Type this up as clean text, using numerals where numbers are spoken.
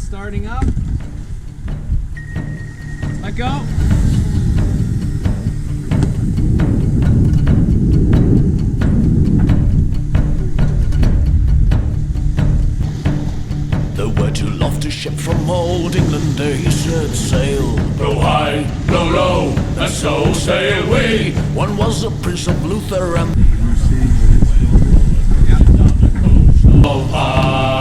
starting up. Let go. There were two lofty ships from old England, he said, sail. Blow high, blow low, and so sail we. One was the Prince of Luther and Blow high.